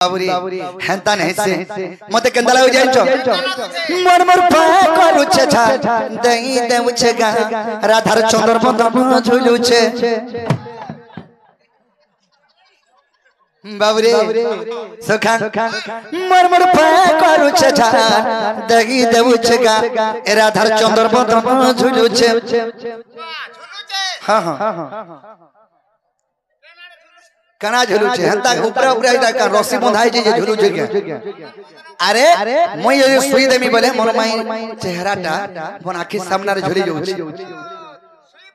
बाबूरी हेंता नहीं से मते केंदा लागो जाइछो मोर मोर पा करूछे छा दई देउछे गा राधार चंद्र बदन झुलुछे बाबूरी सखा मोर मोर पा करूछे छा दई देउछे गा राधार चंद्र बदन झुलुछे हां हां कना झुलुछे हंता ऊपर ऊपर आइदा का रस्सी बंधाई जे झुलुछे के अरे মই ये सुई देमी बोले मोर माई चेहराटा बन आखि सामने रे झुली जाउछ सुई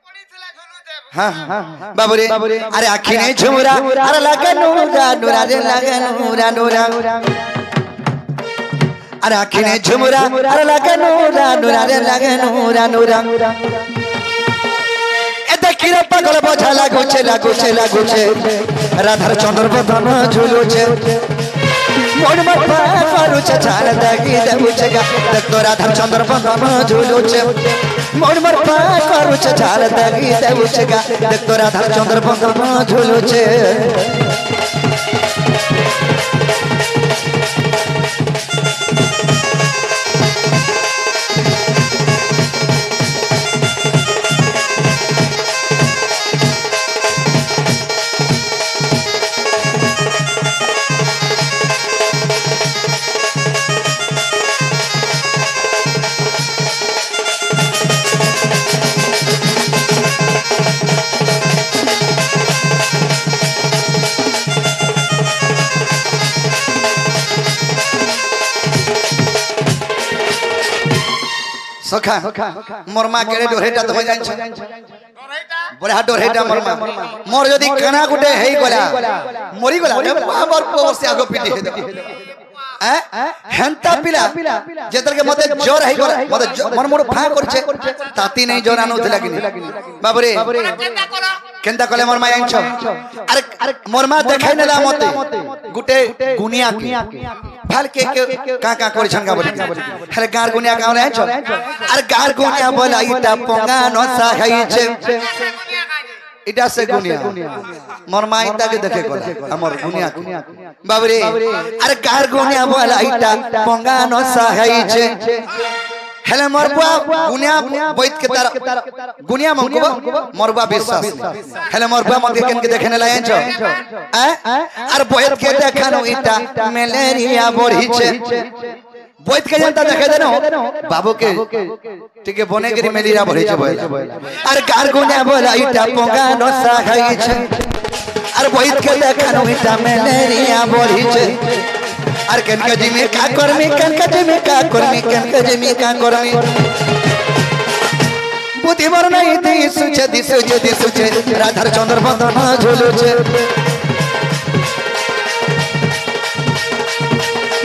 पड़ीथला झुलुछे हां बाबूरे अरे आखि नहीं झुमरा अरे लागे नूरा नूरा रे लागे नूरा नूरा अरे आखि नहीं झुमरा अरे लागे नूरा नूरा रे लागे नूरा नूरा देखिरे पागल बोझा लागुछे लागुछे लागुछे राधार चंद्र बदन झुलुछे मोर मोर करूछे छाल दागी देउछे गा देख तो राधार चंद्र बदन झुलुछे मोर मोर करूछे छाल दागी देउछे गा देख तो राधार चंद्र बदन झुलुछे सखा मोरमा केरे डोरेटा तो हो जाय छ बड़ा डोरेटा मोरमा मोर जदी काना गुटे हेई गला मरी गला बाबर पोसे आगो पिटी हे हेंता पिला जेतर के मते जोर हेई गला मते मन मोर फा करछे ताती नहीं जोर आनो थला किनी बाबरे केंता कले मोरमा आइन छ अरे मोरमा देखाइ नेला मते गुटे गुनिया के भाल के का का कर छन का बोली अरे गार गुनिया का आइन छ अरे गार गुनिया बोला इटा पोंगा न साहाई छे इटा से गुनिया मोर माइता के देखे कोला हमर गुनिया बाबरे अरे गार गुनिया बोला इटा पोंगा न साहाई छे हेले मोरबा गुनिया बैठ के तार गुनिया मंगबो मोरबा विश्वास हेले मोरबा मते केन के देखने लायन छ अरे बैठ के देखानो इटा मलेरिया बढ़ी छे बैठ के जनता देखे देनो बाबू के ठीक है बने के मलेरिया बढ़ी छे अरे गार गुनिया बोला इटा पोंगा न साहाई छे अरे बैठ के देखानो इटा मलेरिया बढ़ी छे अरे कनका जी में का करमी कनका जी में का करमी कनका जी में का करमी बुद्धि मर नहीं दी सुचे राधार चंद्र बदन झुलुछे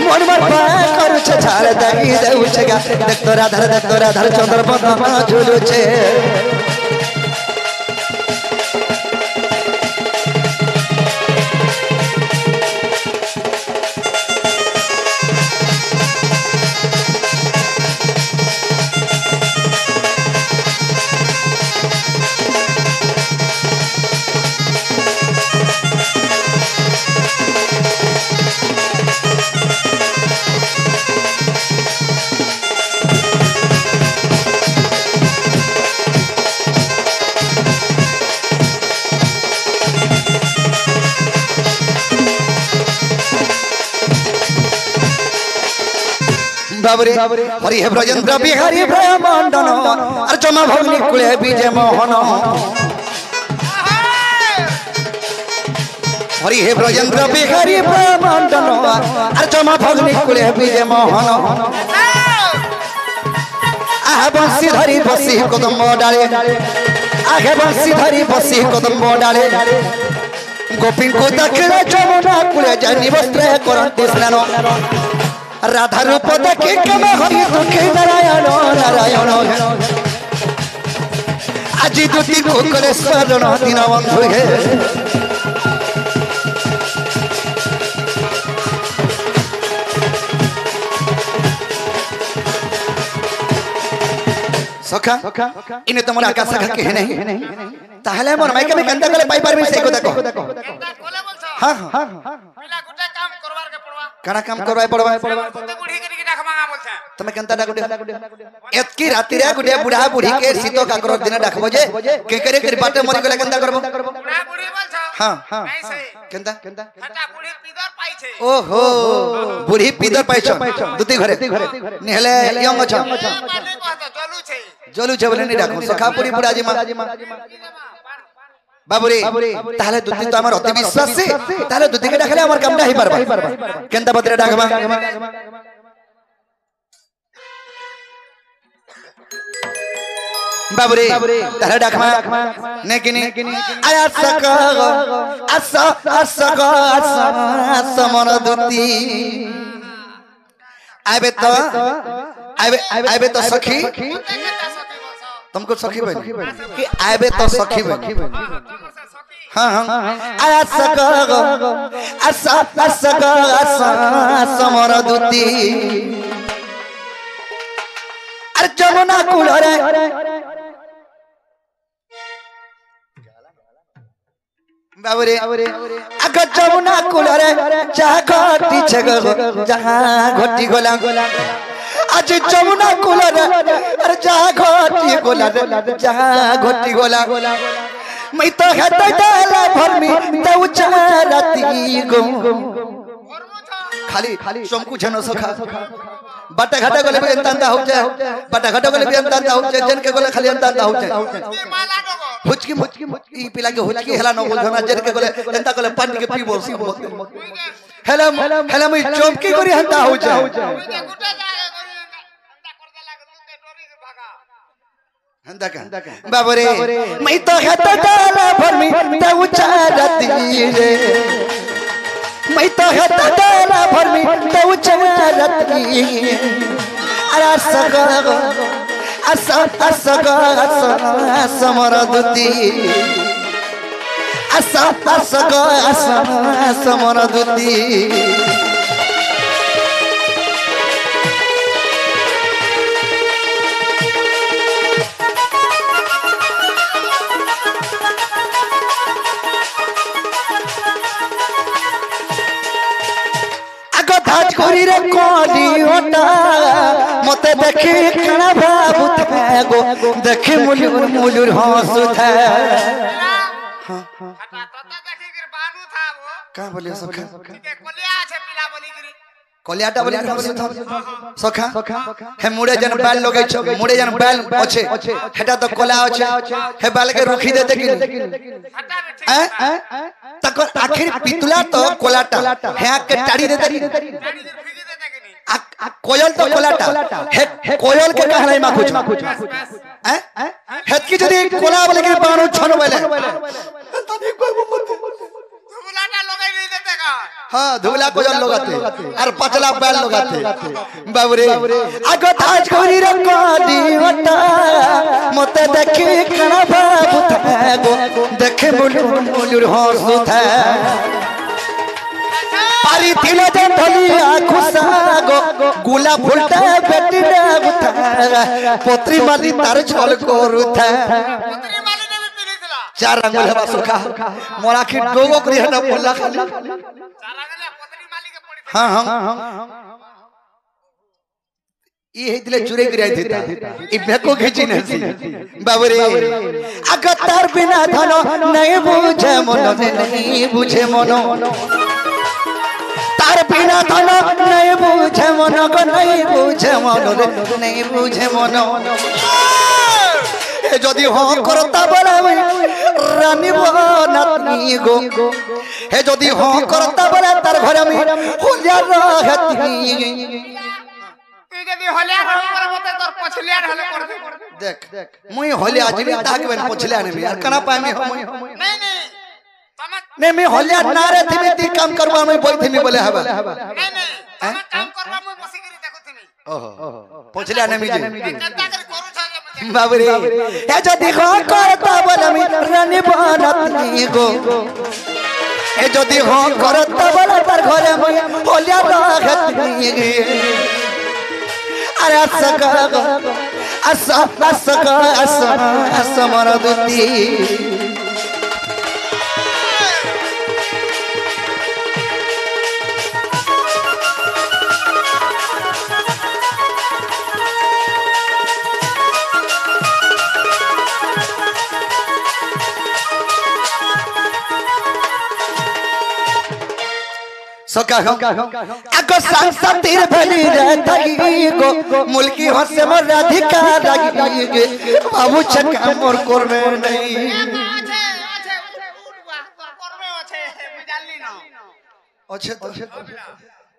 मोर मोर करूछे छाल दागी देउछे गा देख तो राधार चंद्र बदन झुलुछे बाबरे हरि हे ब्रजेंद्र बिहारी ब्रह्मांडन अर जमा भगनी कुले विजय मोहन हरि हे ब्रजेंद्र बिहारी ब्रह्मांडन अर जमा भगनी कुले विजय मोहन आह बंसी धरी बसी कदम डाले आगे बंसी धरी बसी कदम डाले गोपिन को दक्षिण जमुना कुले जनी वस्त्र करंती स्नान राधा रूप देखे कम हरि दुखे नारायण नारायण आज दुति कोकले स्वरण दिन बंधु हे सखा इने तुम आकाश सखा के नहीं ताहले मोर माइक में कंदा कले पाई परमी से को देखो हां हां पहला गुटे काम करवार काना काम करवाय पड़बा तमे केनता डाकुडे एतकी राती रे गुडे बुढ़ा बुढ़ी के सीतो काकर दिन डाकबो जे के करे के बाटे मरि गेला केनता करबो बुढ़ा बुढ़ी बोलछो हां हां केनता हटा बुढ़ी पीदर पाई छे ओहो बुढ़ी पीदर पाई छ दुती घरे नेहले यंग छ जलू छे बोले नि डाको सखा पुरी बुढ़ा जी मा बाबुरे ताले दुती तो हमर अति विश्वास से ताले दुती के डाकले हमर कामटा ही परबा केनता बतरे डाकबा बाबुरे ताले डाकमा नेकिनी आया सका असा असका असा मन दुती आबे तो सखी तुमको सखी बन कि आबे तो सखी बन हां हां आया सका असा असका असा मन दुती अरे जमुना कुल रे बाबुरे अग जमुना कुल रे जहाँ घटी छग जहाँ घटी गोला आज जमुना कुल रे अरे जहाँ घटी गोला जहाँ घटी गोला मैं तो हटा डाला भर में तो चारती गो खाली सोमकु छनो सखा बाटा घाटा गले भी अंता हो जाए बाटा घाटा गले भी अंता हो जाए जन के गले खाली अंता हो जाए हुचकी ई पिला के हुचकी हेला न बोल धना जन के गले अंता गले पानी के पी बोल हेला हेला मैं चौमकी करी अंता हो जाए अंता का बाबरे मैं तो हटा डाला भर में तो चारती रे मैं तो हटा डाला भर में तो चारती अरे सगा असा असगा असा समर दुती असा असगा असा समर दुती धाजकोरी रे कोली ओटा मते देखि खाना बाबू थागो देखि मुलुर हंसु था हां हटा तो देखि के बानू था वो का बोले सखा ठीक है कोलिया छे पिला बोली गिरी कोलियाटा बोली हंसु था सखा हे मुड़े जन बाल लगे छ मुड़े जन बाल अछि हेटा तो कोला अछि हे बाल के रुखी दे देखि हटा तक आखिर पितुला तो कोलाटा हे के टाड़ी दे देखि कोयल तो कोलाटा हे कोयल के कहलाई मा कुछ हैं हेतकी जदी कोला बोले के बाणो छन बोले तनी कोई मत धुलाटा लगाई नहीं देते का हां धुला कोयल लगाते और पचला बैल लगाते बाबरे आगो ताज कोरी रे कोडी वटा मते देखि कणा बाबू थागो देखे मुलुर हंसु था पारी तिले जन धलिया खुसागो गुला फुलटा बेटी रे गुथा पोत्री माली तार छल करूथा पोत्री माली ने भी पिरितला चार अंगुल हवा सुखा मोरा की डोगो करी हना बोला खाली चार अंगुल पोत्री माली के पड़ी हां हां ई हेतिले चुरे गिराई देता ई बेको खिची नसी बाबरे अगतार बिना धनो नहीं बुझे मनो नहीं बुझे मनो तार बिना धनो नहीं बुझे मनो को नहीं बुझे मनो नहीं बुझे मनो ए जदी हो करता बोला रानी बनती गो हे जदी हो करता बोला तार घर में होलिया रहती जदी होलिया रह पर मते तोर पछलिया ढले कर दे देख मुई होलिया आजमी ताक बेन पछलिया ने यार कना पाए में नहीं नहीं मैं होलिया नारे थी ती काम करवा मैं बोई थी बोले हबा नहीं हम काम करवा मैं बसी करी देखो थी ओहो पछलिया ने मी चंदा कर करू छ बाबरे ए जदी हो करता बोला मी रानी बनती गो ए जदी हो करता बोला तार घरे में होलिया रहती अरे सका असा असका असा मर दुती सका आगो सांसतिर भली रहतगी गो मुल्की हसे मोर राधिका लगी गे बाबू छका मोर करमे नहीं अच्छे तो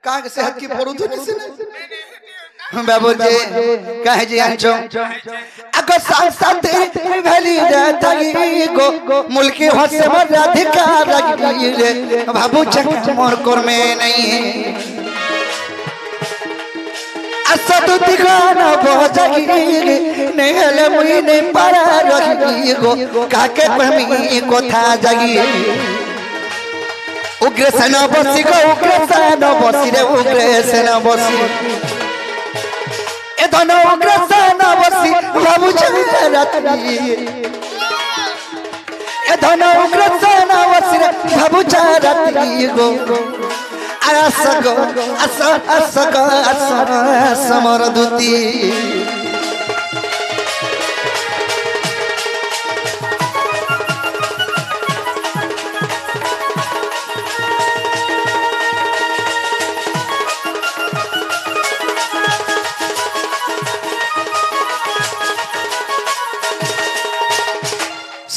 कहां के सेहत की फोड़ू तो नहीं बाबू जी कहे जी आंचो आगो सांसतिर भली रहतगी गो मुल्की हसे मोर राधिका लगी गे बाबू छका मोर करमे नहीं असदु दिखाना बजगी नेहले मुई ने पारा रही गो काके पमी कोथा जगी उग्र सेना बसी गो उग्र सेना बसी रे उग्र सेना बसी ए धन उग्र सेना बसी बाबू चराती ए धन उग्र सेना बसी रे बाबू चराती गो असगो असगो समर दूती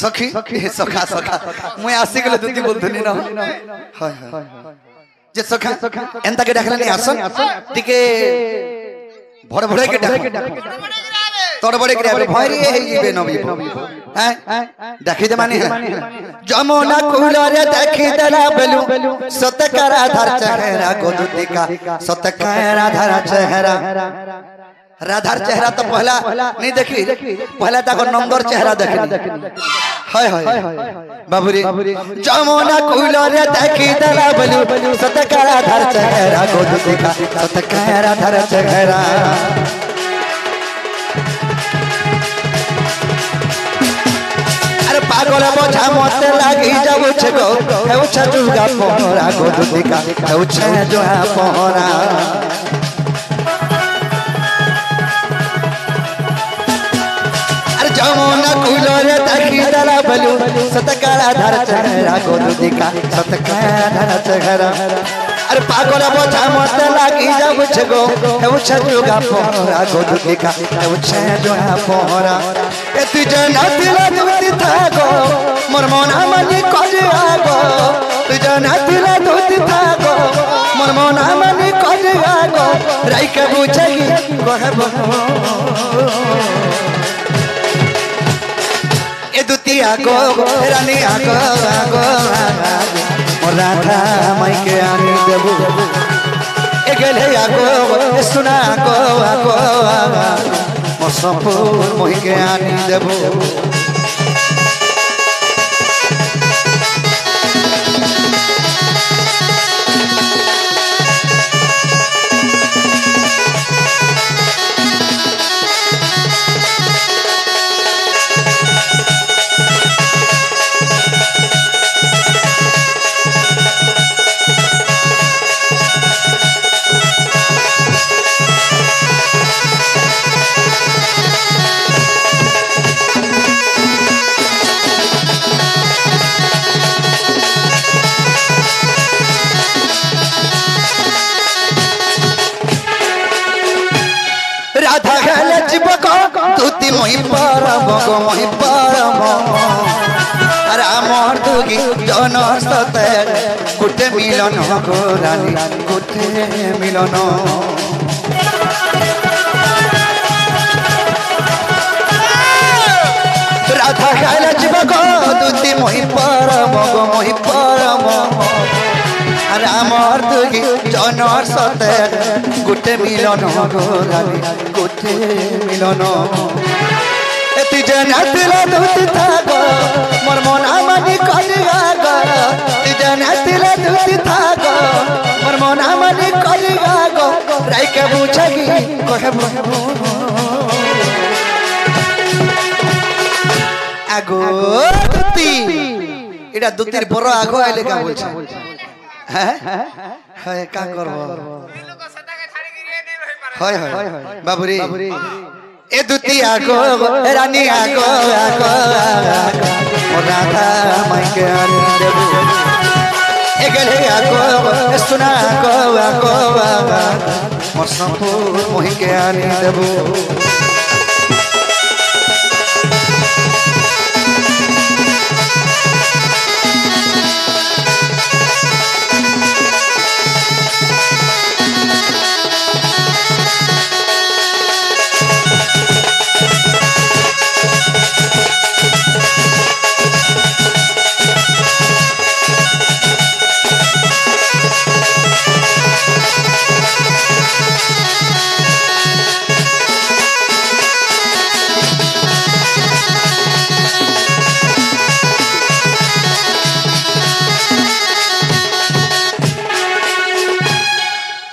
सखी सखा सखा मुई आसी गले दूती बोलथनी ना हाय हाय जे सखा एंता के डाकला नहीं आसन टिके भड़ भड़े के डाक तोड़ बड़े के आबे भरी हे इबे नबी हैं देखि दे माने जमुना कुलरे देखि दला बेलू सतकरा धर चेहरा को दूतिका सतकरा धर चेहरा राधार चेहरा तो पहला नहीं देखी पहला तक नंबर चेहरा देखी हाय हाय बाबूरी जमुना कुलरे देखी दला बेलू सतकरा धर चेहरा को दूतिका सतकरा धर चेहरा अरे पागल बोझा मत लागी जाऊ छगो हेउ छजुगा पोरा को दूतिका हेउ छजुगा पोरा जमुना कुलरे देखी दला बेलू सतकरा धर चेहरा को दूतिका सतकरा धर चेहरा अरे पागल बोझा मत लागी जाऊ छगो हेउ छजुगा पोरा को दूतिका हेउ छजुगा पोरा ए तु जना दिला दूति थागो मोर मना मनी करे आगो तु जना दिला दूति थागो मोर मना मनी करे आगो राई के बुझगी कहबो ए दुतिया को रानी आगो आगो मोर राधा माई के आनी देबू ए गेले आगो सुना आगो आगो मोर संपूर मोहि के आनी देबू राधा गले चिपको दूती मोहि परम गो मोहि परम राम दुगी जन सते गुटे मिलन गो रानी गुटे मिलन राधा गले चिपको दूती मोहि परम गो मोहि परम राम दुगी जन सते गुटे मिलन गो रानी गुटे मिलन एति जना तिला दूति थागो मोर मना मानी करिया गो एति जना तिला दूति थागो मोर मना मानी करिया गो राई के बुझगी कहबो आगो दूति एटा दूतिर बड़ आगो आइले का बोलछ हाय का करबो हाय हाय बाबूरी ए दूती आगो रानी आगो आगो मोर राधा माई के आनी देबू এগেলে আগো সুনা আগো আগো মোর সম্পুর মহিকে আনি দেব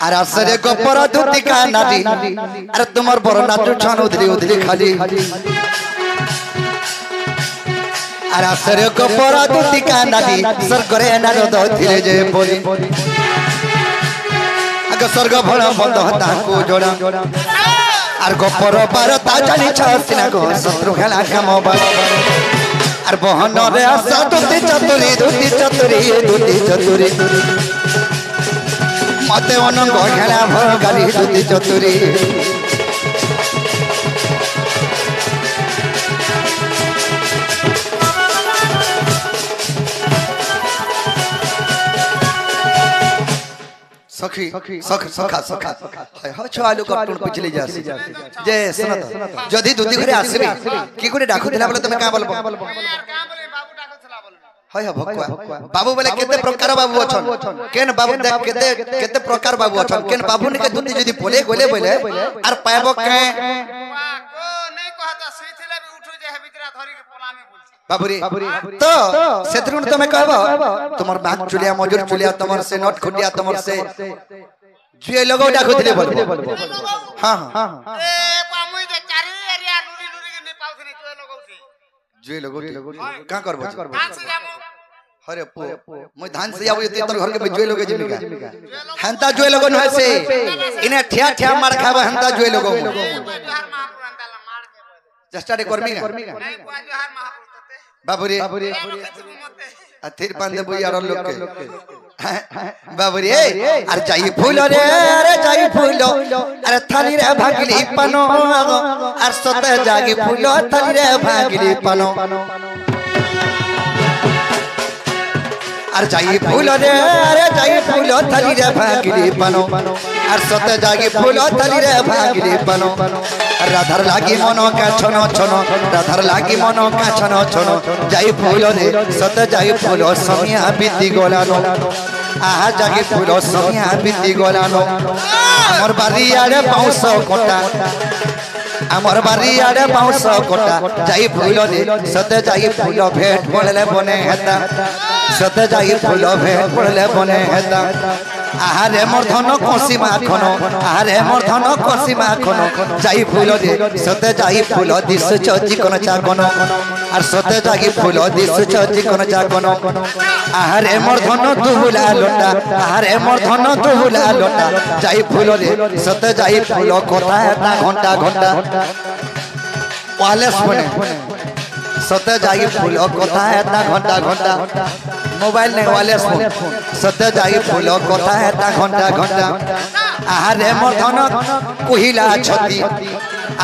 আর আসরে গোপর ধুতি কানাডি আর তোমার বড় নাটু ছান উদলি উদলি খালি আর আসরে গোপর ধুতি কানাডি স্বর্গরে নারদ থিলে যে বলি আগ স্বর্গ ভণ বন্ধ তাকু জোড়া আর গোপর বার তা জানি ছাসিনা গো শত্রু খেলা কাম বার আর বহনরে আসা ধুতি চতুরি ধুতি চতুরি ধুতি চতুরি মতে অনঙ্গ খেলা ভগালি ধুতি চতুরি सखी सखा सखा सखा हो छालु कटुन पिछली जासी जे सुनत जदी दुती घरे आसीबे की गुडे डाकुथिला बोले तमे का बोलबो यार का बोले बाबू डाकुथला बोले हाय भक्वा बाबू बोले केते प्रकार बाबू अछन केन बाबू देख केते केते प्रकार बाबू अछन केन बाबू ने के दुती जदी बोले गोले बोले आर पाएबो के को नै कहता सईथिले भी उठु जे हे बिकरा धरी के पोलामी बोलছি बाबूरी तो सेतरुन तमे कहबो तमर बाग चुलिया मजूर चुलिया तमर से नट खुटिया तमर से जुए लगो डाकुथिले बोलबो हां हां ए पामुई जे चारी एरिया नुरी नुरी के नै पाउथनी जुए लगोती का करबो धान से जामो अरे पो মই धान से आबो ये तोर घर के जुए लगे जिमिका हंता जुए लगो न से इने ठिया ठिया मार खाबो हंता जुए लगो जोहार महापुर अंदाला मार के जस्टा रे कर्मी का नहीं को जोहार महापुर बाबूरी अथिर पांदे बुयार लोग के बाबूरी अरे जाई फूल रे अरे जाई फूल अरे थाली रे भागली पानो अरे सते जागी फूल थाली रे भागली पानो अरे जाई फूल रे अरे जाई फूल थाली रे भागली पानो अरे सते जागी फूल थाली रे भागली पानो राधार लागी मनो का छनो छनो राधार लागी मनो का छनो छनो जाई फूल रे सते जाई फूल समिया बीती गलानो आहा जागी फूल समिया बीती गलानो हमर बारी आड़े बाउंस कोटा हमर बारी आड़े बाउंस कोटा जाई फूल रे सते जाई फूल भेट पड़ले बने हेता सते जाई फूल भेट पड़ले बने हेता आहारे मोर धन कोसी माखनो आहारे मोर धन कोसी माखनो जाई फूल रे सते जाई फूल दिस चची कोन चाकनो आर सते जाई फूल दिस चची कोन चाकनो आहारे मोर धन दुहुला लोटा आहारे मोर धन दुहुला लोटा जाई फूल रे सते जाई फूल कोता हेता घंटा घंटा वालेस बने सते जाई फूल कोता हेता घंटा घंटा मोबाइल ने वालेस फोन सते जाई फूल कोता हेता घंटा घंटा आहारे मोर धन कोहिला छती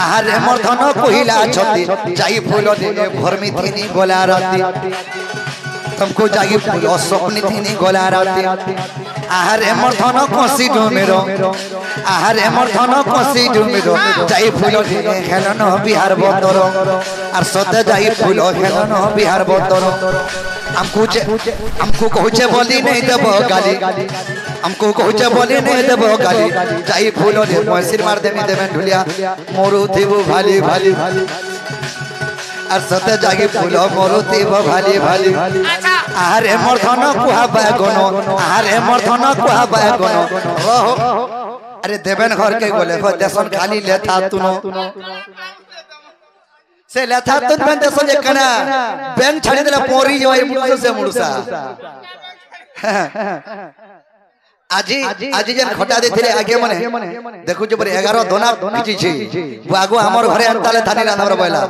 आहारे मोर धन कोहिला छती जाई फूल दे भरमी थीनी गोला राती तुमको जागी फूल स्वप्न थीनी गोला राती आहारे मोर धन कोसी डुमेरो आहारे मोर धन कोसी डुमेरो जाई फूल दे खेलन बिहार बतर आर सते जाई फूल खेलन बिहार बतर हमको कहूचे बोली नहीं देबो गाली हमको कहूचे बोली नहीं देबो गाली जाई फूल रे मसिर मार देमी देबे ढुलिया मोरू थीबो भाली भाली आर सते जागी फूल मोरू थीबो भाली भाली आरे मोर धन कुहा बागनो आरे मोर धन कुहा बागनो रहो अरे देबेन घर के गोले हो देसन खाली लेथा तुनो से लेथा तुन बन देसन जे कना बैंक छाड़ी देला पोरी जो आई मुड़से से मुड़सा আজি আজি যেন খটা দেছিলে আগে মনে দেখু যে 11 দোনা পিটিছি বাগো আমার ঘরে আনতালে থানি রান্না বইলা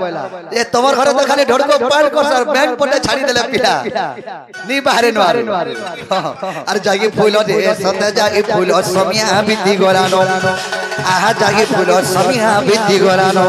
এ তোমার ঘরে তো খালি ঢড়কো পাল কসার ব্যাংক পটে ছাড়ি দেলে পিলা নি বাহারে নোয়ারে আর জাগি ফুল দে সতে জাগি ফুল সমিয়া বিতি গরানো আহা জাগি ফুল সমিয়া বিতি গরানো